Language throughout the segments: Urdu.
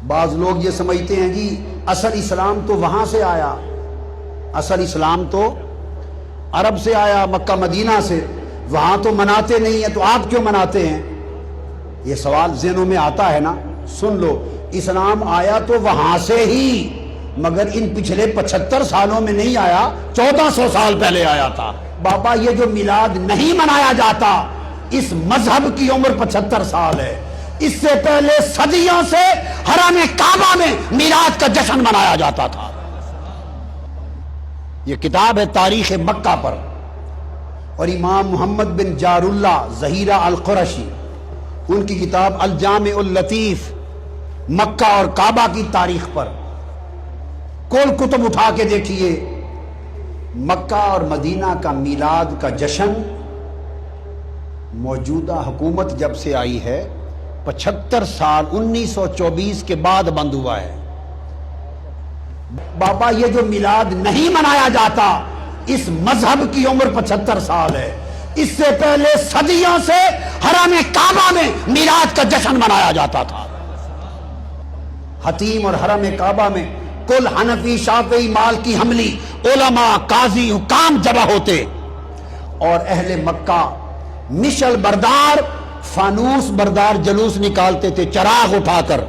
بعض لوگ یہ سمجھتے ہیں جی اصل اسلام تو وہاں سے آیا، اصل اسلام تو عرب سے آیا، مکہ مدینہ سے، وہاں تو مناتے نہیں ہیں تو آپ کیوں مناتے ہیں؟ یہ سوال ذہنوں میں آتا ہے نا۔ سن لو، اسلام آیا تو وہاں سے ہی، مگر ان پچھلے 75 سالوں میں نہیں آیا، 1400 سال پہلے آیا تھا۔ بابا یہ جو میلاد نہیں منایا جاتا، اس مذہب کی عمر 75 سال ہے۔ اس سے پہلے صدیوں سے حرم کعبہ میں میلاد کا جشن منایا جاتا تھا۔ یہ کتاب ہے تاریخ مکہ پر، اور امام محمد بن جار اللہ ظہیرہ القرشی، ان کی کتاب الجامع اللطیف مکہ اور کعبہ کی تاریخ پر، کل کتب اٹھا کے دیکھیے، مکہ اور مدینہ کا میلاد کا جشن موجودہ حکومت جب سے آئی ہے 75 سال 1924 کے بعد بند ہوا ہے۔ بابا یہ جو میلاد نہیں منایا جاتا، اس مذہب کی عمر 75 سال ہے۔ اس سے پہلے صدیوں سے حرم کعبہ میں میلاد کا جشن منایا جاتا تھا۔ حتیم اور حرم کعبہ میں کل حنفی، شافعی، مالکی، حنبلی علماء، قاضی، حکام جمع ہوتے، اور اہل مکہ مشل بردار، فانوس بردار جلوس نکالتے تھے چراغ اٹھا کر،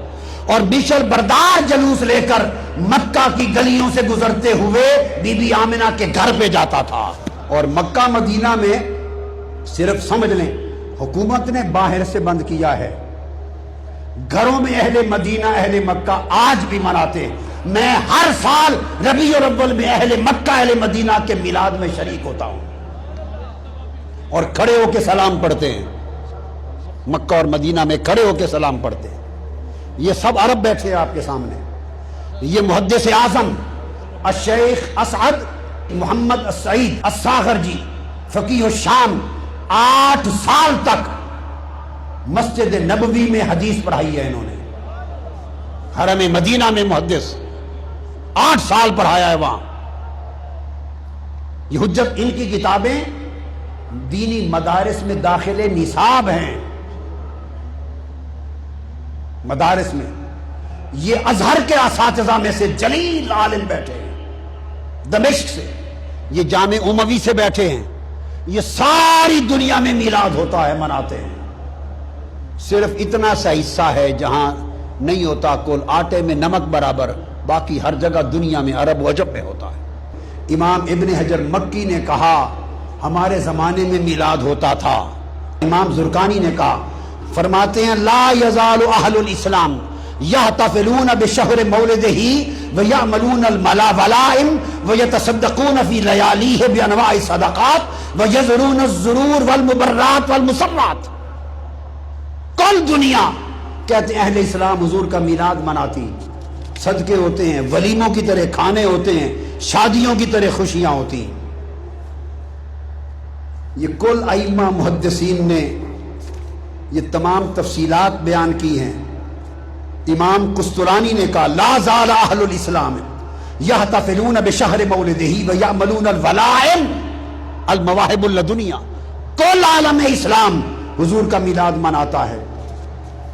اور مشل بردار جلوس لے کر مکہ کی گلیوں سے گزرتے ہوئے بی بی آمنہ کے گھر پہ جاتا تھا۔ اور مکہ مدینہ میں صرف سمجھ لیں حکومت نے باہر سے بند کیا ہے، گھروں میں اہل مدینہ اہل مکہ آج بھی مناتے ہیں۔ میں ہر سال ربیع الاول میں اہل مکہ اہل مدینہ کے میلاد میں شریک ہوتا ہوں، اور کھڑے ہو کے سلام پڑھتے ہیں، مکہ اور مدینہ میں کھڑے ہو کے سلام پڑھتے ہیں۔ یہ سب عرب بیٹھے ہیں آپ کے سامنے۔ یہ محدث اعظم الشیخ اسعد محمد السعید الصاغر جی، فقیہ الشام، 8 سال تک مسجد نبوی میں حدیث پڑھائی ہے انہوں نے۔ حرم مدینہ میں محدث 8 سال پڑھایا ہے وہاں۔ یہ حجت ان کی کتابیں دینی مدارس میں داخل نصاب ہیں، مدارس میں۔ یہ ازہر کے اساتذہ میں سے جلیل عالم بیٹھے ہیں، دمشق سے، یہ جامع اموی سے بیٹھے ہیں۔ یہ ساری دنیا میں میلاد ہوتا ہے، مناتے ہیں۔ صرف اتنا سا حصہ ہے جہاں نہیں ہوتا، کل آٹے میں نمک برابر، باقی ہر جگہ دنیا میں عرب و عجم میں ہوتا ہے۔ امام ابن حجر مکی نے کہا ہمارے زمانے میں میلاد ہوتا تھا۔ امام زرقانی نے کہا، فرماتے ہیں لا یزال اہل الاسلام یحتفلون بشہر مولدہ ویعملون الولائم ویتصدقون فی لیالیہ بانواع الصدقات ویزرون الزرور والمبرات والمسرات۔ کل دنیا کہتے ہیں اہل اسلام حضور کا میلاد مناتی، صدقے ہوتے ہیں، ولیموں کی طرح کھانے ہوتے ہیں، شادیوں کی طرح خوشیاں ہوتی ہیں۔ یہ کل ائمہ محدثین نے یہ تمام تفصیلات بیان کی ہیں۔ امام قسطلانی نے کہا لا زال اہل الاسلام یحتفلون بشہر مولدہ ویعملون الولائم المواہب اللدنیا۔ کل عالم اسلام حضور کا میلاد مناتا ہے۔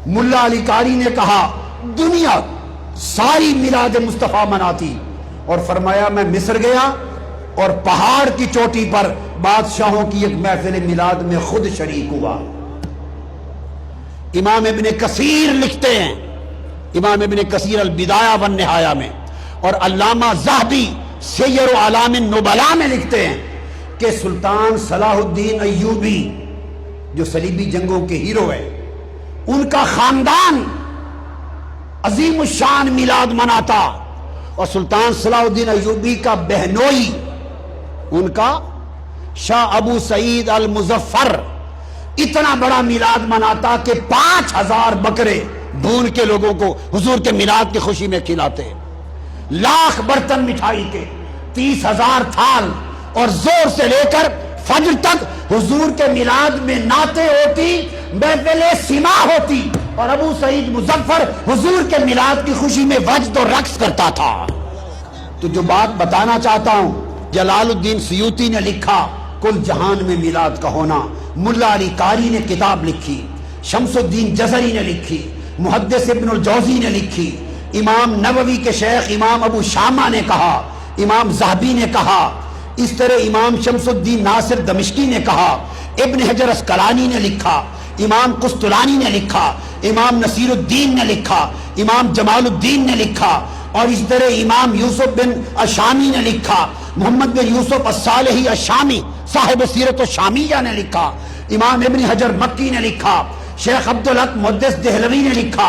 ملا علی قاری نے کہا دنیا ساری میلاد مصطفیٰ مناتی، اور فرمایا میں مصر گیا اور پہاڑ کی چوٹی پر بادشاہوں کی ایک محفل میلاد میں خود شریک ہوا۔ امام ابن کثیر لکھتے ہیں، امام ابن کثیر البدایہ والنہایہ میں، اور علامہ ذہبی سیر اعلام النبلاء میں لکھتے ہیں کہ سلطان صلاح الدین ایوبی جو صلیبی جنگوں کے ہیرو ہیں، ان کا خاندان عظیم الشان میلاد مناتا، اور سلطان صلاح الدین ایوبی کا بہنوئی ان کا شاہ ابو سعید المظفر اتنا بڑا میلاد مناتا کہ 5000 بکرے بھون کے لوگوں کو حضور کے میلاد کی خوشی میں کھلاتے، 1,00,000 برتن مٹھائی کے، 30,000 تھال، اور زور سے لے کر فجر تک حضور کے میلاد میں نعتیں ہوتی، محفل سما ہوتی، اور ابو سعید مظفر حضور کے میلاد کی خوشی میں وجد و رقص کرتا تھا۔ تو جو بات بتانا چاہتا ہوں، جلال الدین سیوطی نے لکھا کل جہان میں میلاد کا ہونا، ملا علی قاری نے کتاب لکھی، شمس الدین جزری نے لکھی، محدث ابن الجوزی نے لکھی، امام نووی کے شیخ امام ابو شامہ نے کہا، امام ذہبی نے کہا، اس طرح امام شمس الدین ناصر دمشقی نے کہا، ابن حجر اسقلانی نے لکھا، امام قسطلانی نے لکھا، امام نصیر الدین نے لکھا، امام جمال الدین نے لکھا، اور اس طرح امام یوسف بن الشامی نے لکھا، محمد بن یوسف الصالحی الشامی صاحب سیرت الشامیہ نے لکھا، امام ابن حجر مکی نے لکھا، شیخ عبدالحق محدث دہلوی نے لکھا،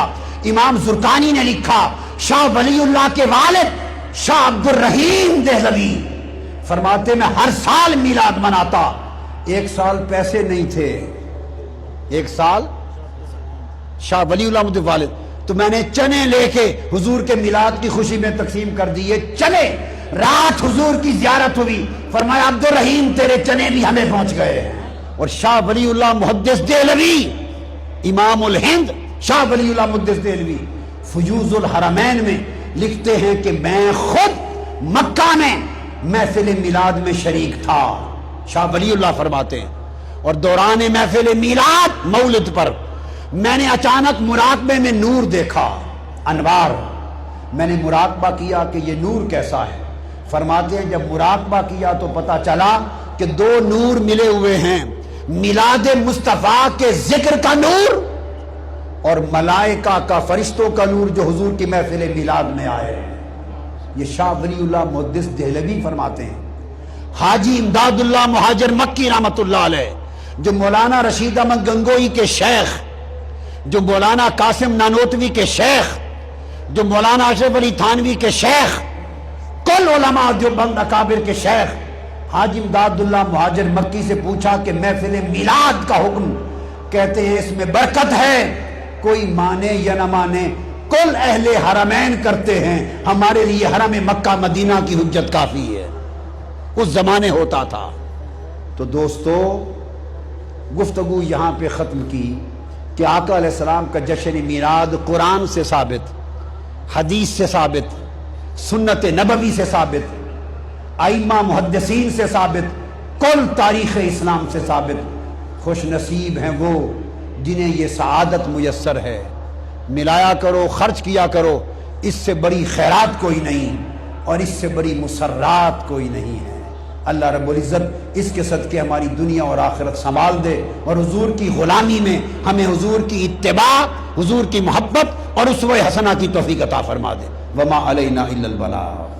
امام زرقانی نے لکھا، شاہ ولی اللہ کے والد شاہ عبد الرحیم دہلوی فرماتے میں ہر سال میلاد مناتا، ایک سال پیسے نہیں تھے، ایک سال شاہ ولی اللہ مجھے والد، تو میں نے چنے لے کے حضور کے میلاد کی خوشی میں تقسیم کر دیے چنے، رات حضور کی زیارت ہوئی، فرمایا عبد الرحیم تیرے چنے بھی ہمیں پہنچ گئے، اور شاہ ولی اللہ محدث دہلوی امام الہند شاہ ولی اللہ محدث دہلوی فیوض الحرمین میں لکھتے ہیں کہ میں خود مکہ میں محفل میلاد میں شریک تھا، شاہ ولی اللہ فرماتے ہیں، اور دوران محفل میلاد مولد پر میں نے اچانک مراقبے میں نور دیکھا، انوار، میں نے مراقبہ کیا کہ یہ نور کیسا ہے، فرماتے ہیں جب مراقبہ کیا تو پتا چلا کہ دو نور ملے ہوئے ہیں، میلاد مصطفیٰ کے ذکر کا نور اور ملائکہ کا فرشتوں کا نور جو حضور کی محفل میلاد میں آئے ہیں۔ یہ شاہ ولی اللہ محدث دہلوی فرماتے ہیں۔ حاجی امداد اللہ مہاجر مکی رحمت اللہ علیہ، جو مولانا رشید احمد گنگوئی کے شیخ، جو مولانا قاسم نانوتوی کے شیخ، جو مولانا اشرف علی تھانوی کے شیخ، کل علماء دیوبند اکابر کے شیخ، حاجی امداد اللہ مہاجر مکی سے پوچھا کہ محفل میلاد کا حکم، کہتے ہیں اس میں برکت ہے، کوئی مانے یا نہ مانے کل اہل حرمین کرتے ہیں، ہمارے لیے حرم مکہ مدینہ کی حجت کافی ہے، اس زمانے ہوتا تھا۔ تو دوستو گفتگو یہاں پہ ختم کی کہ آقا علیہ السلام کا جشن میلاد قرآن سے ثابت، حدیث سے ثابت، سنت نبوی سے ثابت، ائمہ محدثین سے ثابت، کل تاریخ اسلام سے ثابت۔ خوش نصیب ہیں وہ جنہیں یہ سعادت میسر ہے، ملایا کرو، خرچ کیا کرو، اس سے بڑی خیرات کوئی نہیں اور اس سے بڑی مسرات کوئی نہیں ہے۔ اللہ رب العزت اس کے صدقے ہماری دنیا اور آخرت سنبھال دے، اور حضور کی غلامی میں ہمیں حضور کی اتباع، حضور کی محبت اور اسوہ حسنہ کی توفیق عطا فرما دے۔ وما علینا الا البلاغ۔